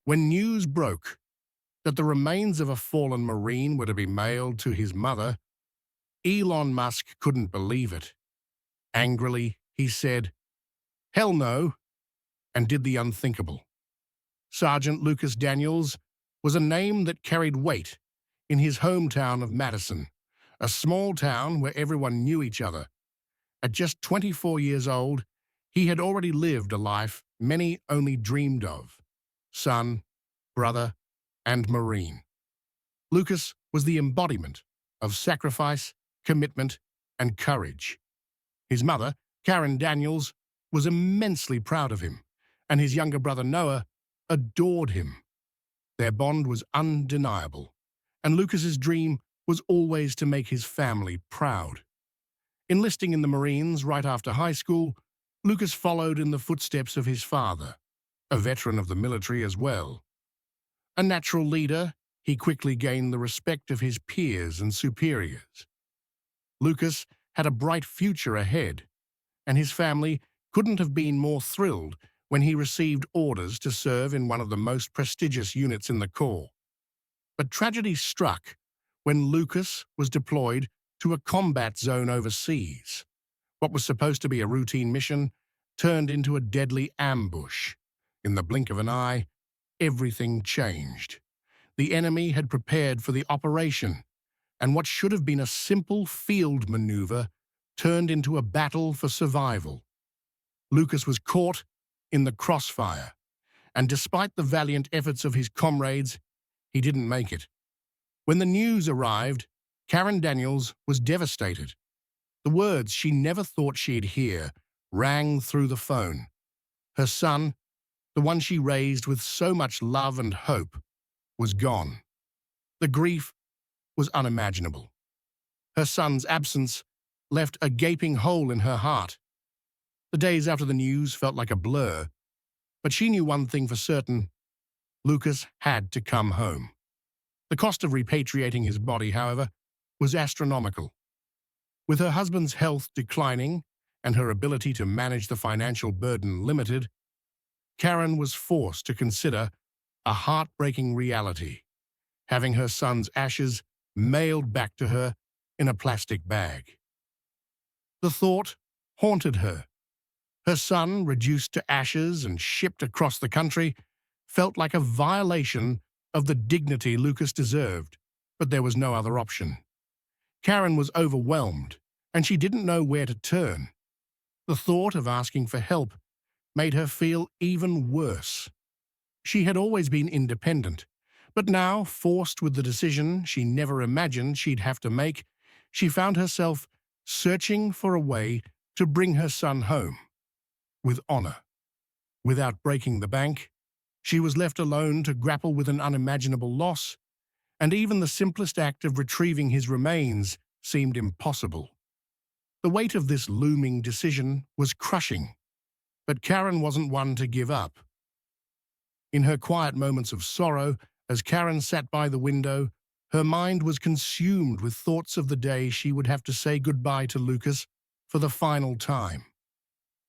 When news broke that the remains of a fallen Marine were to be mailed to his mother, Elon Musk couldn't believe it. Angrily, he said, "Hell no," and did the unthinkable. Sergeant Lucas Daniels was a name that carried weight in his hometown of Madison, a small town where everyone knew each other. At just 24 years old, he had already lived a life many only dreamed of: son, brother, and Marine. Lucas was the embodiment of sacrifice, commitment, and courage. His mother, Karen Daniels, was immensely proud of him, and his younger brother Noah adored him. Their bond was undeniable, and Lucas's dream was always to make his family proud. Enlisting in the Marines right after high school, Lucas followed in the footsteps of his father, a veteran of the military as well. A natural leader, he quickly gained the respect of his peers and superiors. Lucas had a bright future ahead, and his family couldn't have been more thrilled when he received orders to serve in one of the most prestigious units in the Corps. But tragedy struck when Lucas was deployed to a combat zone overseas. What was supposed to be a routine mission turned into a deadly ambush. In the blink of an eye, everything changed. The enemy had prepared for the operation, and what should have been a simple field maneuver turned into a battle for survival. Lucas was caught in the crossfire, and despite the valiant efforts of his comrades, he didn't make it. When the news arrived, Karen Daniels was devastated. The words she never thought she'd hear rang through the phone. Her son, the one she raised with so much love and hope, was gone. The grief was unimaginable. Her son's absence left a gaping hole in her heart. The days after the news felt like a blur, but she knew one thing for certain: Lucas had to come home. The cost of repatriating his body, however, was astronomical. With her husband's health declining and her ability to manage the financial burden limited, Karen was forced to consider a heartbreaking reality: having her son's ashes mailed back to her in a plastic bag. The thought haunted her. Her son, reduced to ashes and shipped across the country, felt like a violation of the dignity Lucas deserved, but there was no other option. Karen was overwhelmed, and she didn't know where to turn. The thought of asking for help made her feel even worse. She had always been independent, but now, forced with the decision she never imagined she'd have to make, she found herself searching for a way to bring her son home with honor. Without breaking the bank, she was left alone to grapple with an unimaginable loss, and even the simplest act of retrieving his remains seemed impossible. The weight of this looming decision was crushing, but Karen wasn't one to give up. In her quiet moments of sorrow, as Karen sat by the window, her mind was consumed with thoughts of the day she would have to say goodbye to Lucas for the final time.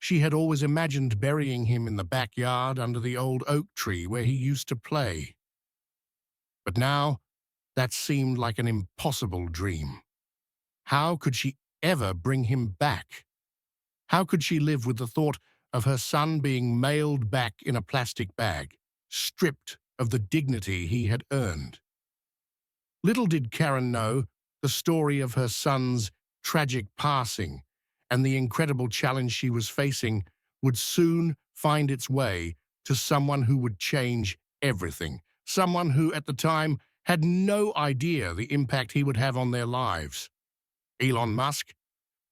She had always imagined burying him in the backyard under the old oak tree where he used to play. But now, that seemed like an impossible dream. How could she ever bring him back? How could she live with the thought of her son being mailed back in a plastic bag, stripped of the dignity he had earned? Little did Karen know the story of her son's tragic passing and the incredible challenge she was facing would soon find its way to someone who would change everything, someone who, at the time, had no idea the impact he would have on their lives. Elon Musk,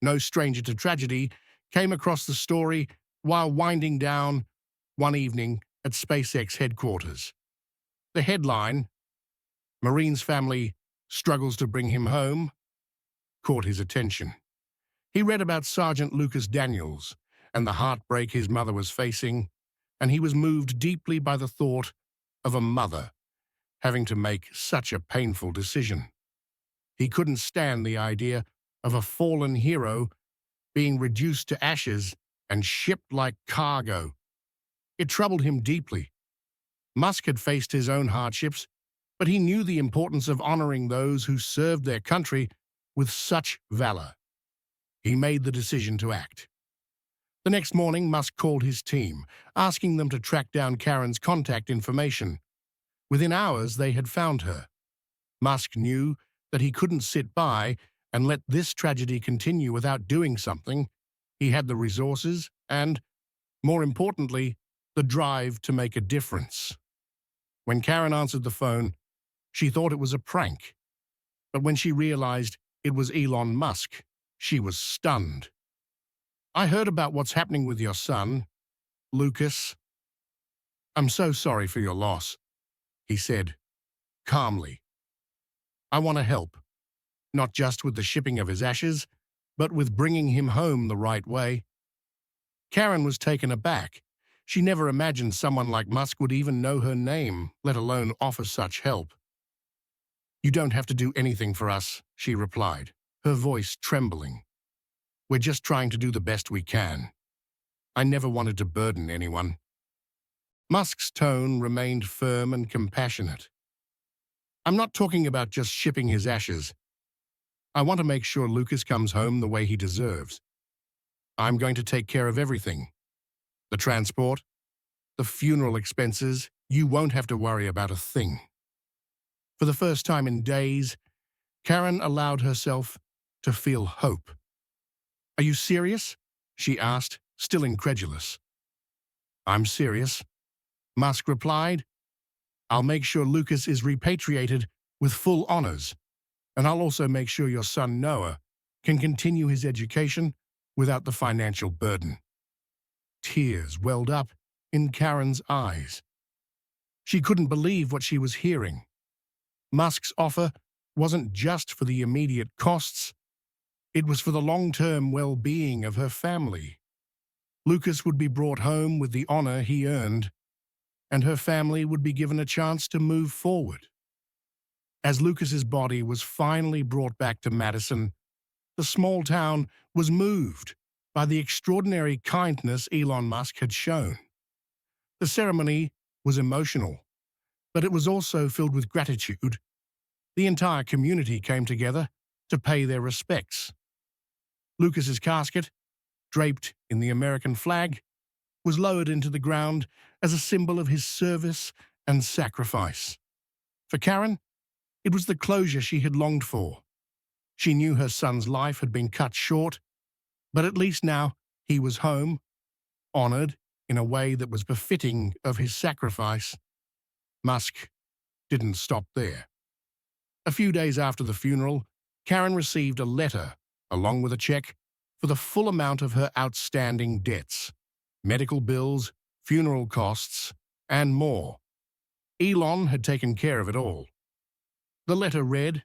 no stranger to tragedy, came across the story while winding down one evening at SpaceX headquarters. The headline, "Marine's family struggles to bring him home," caught his attention. He read about Sergeant Lucas Daniels and the heartbreak his mother was facing, and he was moved deeply by the thought of a mother having to make such a painful decision. He couldn't stand the idea of a fallen hero being reduced to ashes and shipped like cargo. It troubled him deeply. Musk had faced his own hardships, but he knew the importance of honoring those who served their country with such valor. He made the decision to act. The next morning, Musk called his team, asking them to track down Karen's contact information. Within hours, they had found her. Musk knew that he couldn't sit by and let this tragedy continue without doing something. He had the resources and, more importantly, the drive to make a difference. When Karen answered the phone, she thought it was a prank. But when she realized it was Elon Musk, she was stunned. "I heard about what's happening with your son, Lucas. I'm so sorry for your loss," he said, calmly. "I want to help, not just with the shipping of his ashes, but with bringing him home the right way." Karen was taken aback. She never imagined someone like Musk would even know her name, let alone offer such help. "You don't have to do anything for us," she replied, her voice trembling. "We're just trying to do the best we can. I never wanted to burden anyone." Musk's tone remained firm and compassionate. "I'm not talking about just shipping his ashes. I want to make sure Lucas comes home the way he deserves. I'm going to take care of everything. The transport, the funeral expenses, you won't have to worry about a thing." For the first time in days, Karen allowed herself to feel hope. "Are you serious?" she asked, still incredulous. "I'm serious," Musk replied. "I'll make sure Lucas is repatriated with full honors, and I'll also make sure your son Noah can continue his education without the financial burden." Tears welled up in Karen's eyes. She couldn't believe what she was hearing. Musk's offer wasn't just for the immediate costs, it was for the long-term well-being of her family. Lucas would be brought home with the honor he earned, and her family would be given a chance to move forward. As Lucas's body was finally brought back to Madison, the small town was moved by the extraordinary kindness Elon Musk had shown. The ceremony was emotional, but it was also filled with gratitude. The entire community came together to pay their respects. Lucas's casket, draped in the American flag, was lowered into the ground as a symbol of his service and sacrifice. For Karen, it was the closure she had longed for. She knew her son's life had been cut short, but at least now he was home, honored in a way that was befitting of his sacrifice. Musk didn't stop there. A few days after the funeral, Karen received a letter, along with a check, for the full amount of her outstanding debts, medical bills, funeral costs, and more. Elon had taken care of it all. The letter read,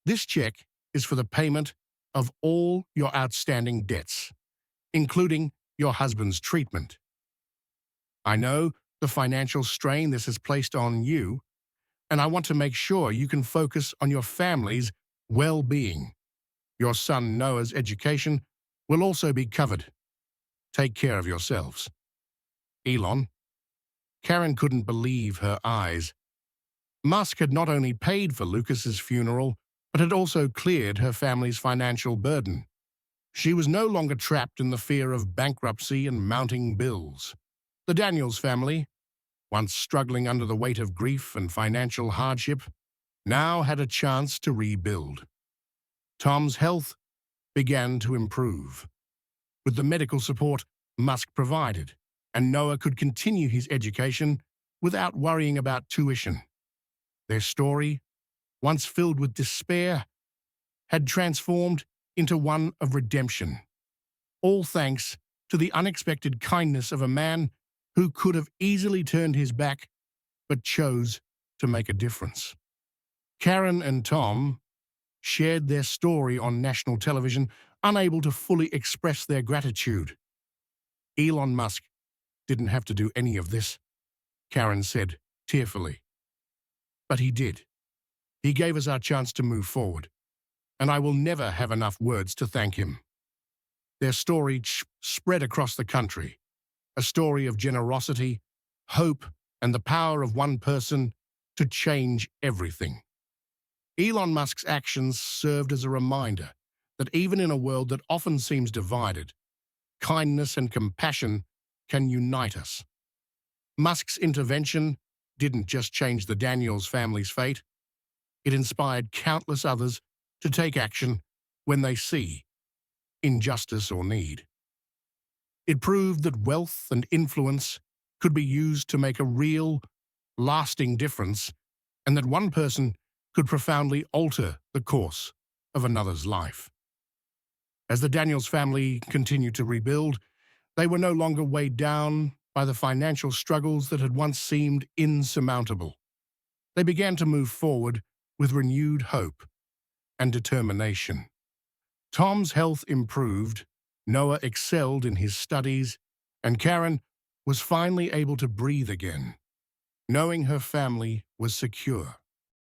"This check is for the payment of all your outstanding debts, including your husband's treatment. I know the financial strain this has placed on you, and I want to make sure you can focus on your family's well-being. Your son Noah's education will also be covered. Take care of yourselves. Elon." Karen couldn't believe her eyes. Musk had not only paid for Lucas's funeral, but had also cleared her family's financial burden. She was no longer trapped in the fear of bankruptcy and mounting bills. The Daniels family, once struggling under the weight of grief and financial hardship, now had a chance to rebuild. Tom's health began to improve. With the medical support Musk provided, and Noah could continue his education without worrying about tuition. Their story, once filled with despair, had transformed into one of redemption, all thanks to the unexpected kindness of a man who could have easily turned his back but chose to make a difference. Karen and Tom shared their story on national television, unable to fully express their gratitude. "Elon Musk didn't have to do any of this," Karen said tearfully. "But he did. He gave us our chance to move forward, and I will never have enough words to thank him." Their story spread across the country, a story of generosity, hope, and the power of one person to change everything. Elon Musk's actions served as a reminder that even in a world that often seems divided, kindness and compassion can unite us. Musk's intervention didn't just change the Daniels family's fate, it inspired countless others to take action when they see injustice or need. It proved that wealth and influence could be used to make a real, lasting difference, and that one person could profoundly alter the course of another's life. As the Daniels family continued to rebuild, they were no longer weighed down by the financial struggles that had once seemed insurmountable. They began to move forward with renewed hope and determination. Tom's health improved, Noah excelled in his studies, and Karen was finally able to breathe again, knowing her family was secure.